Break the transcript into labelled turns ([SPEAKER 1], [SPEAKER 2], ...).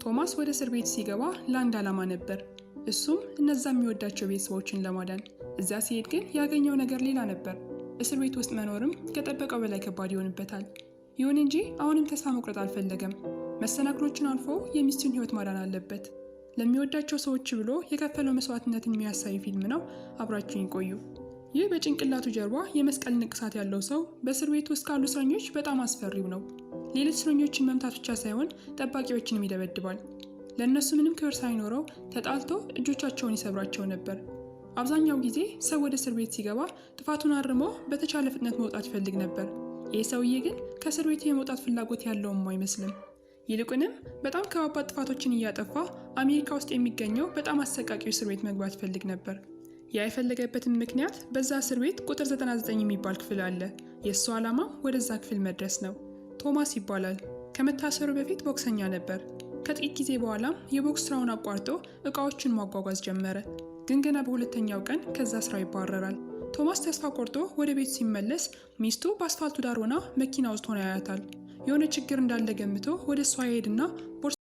[SPEAKER 1] ቶማስ ወደ እስር ቤት ሲገባ ለአንድ ዓላማ ነበር። እሱም እነዛ የሚወዳቸው ቤተሰቦችን ለማዳን። እዛ ሲሄድ ግን ያገኘው ነገር ሌላ ነበር። እስር ቤት ውስጥ መኖርም ከጠበቀው በላይ ከባድ ይሆንበታል። ይሁን እንጂ አሁንም ተስፋ መቁረጥ አልፈለገም። መሰናክሎችን አልፎ የሚስቱን ሕይወት ማዳን አለበት። ለሚወዳቸው ሰዎች ብሎ የከፈለው መስዋዕትነትን የሚያሳይ ፊልም ነው። አብራችሁን ቆዩ። ይህ በጭንቅላቱ ጀርባ የመስቀል ንቅሳት ያለው ሰው በእስር ቤት ውስጥ ካሉ እስረኞች በጣም አስፈሪው ነው። ሌሎች እስረኞችን መምታት ብቻ ሳይሆን ጠባቂዎችንም ይደበድባል። ለእነሱ ምንም ክብር ሳይኖረው ተጣልቶ እጆቻቸውን ይሰብራቸው ነበር። አብዛኛው ጊዜ ሰው ወደ እስር ቤት ሲገባ ጥፋቱን አርሞ በተቻለ ፍጥነት መውጣት ይፈልግ ነበር። ይህ ሰውዬ ግን ከእስር ቤት የመውጣት ፍላጎት ያለውም አይመስልም። ይልቁንም በጣም ከባባድ ጥፋቶችን እያጠፋ አሜሪካ ውስጥ የሚገኘው በጣም አሰቃቂው እስር ቤት መግባት ይፈልግ ነበር። ያ የፈለገበትን ምክንያት በዛ እስር ቤት ቁጥር 99 የሚባል ክፍል አለ። የእሱ ዓላማ ወደዛ ክፍል መድረስ ነው። ቶማስ ይባላል። ከመታሰሩ በፊት ቦክሰኛ ነበር። ከጥቂት ጊዜ በኋላም የቦክስ ስራውን አቋርጦ እቃዎችን ማጓጓዝ ጀመረ። ግን ገና በሁለተኛው ቀን ከዛ ስራ ይባረራል። ቶማስ ተስፋ ቆርጦ ወደ ቤቱ ሲመለስ ሚስቱ በአስፋልቱ ዳር ሆና መኪና ውስጥ ሆና ያያታል። የሆነ ችግር እንዳለ ገምቶ ወደ እሷ ይሄድና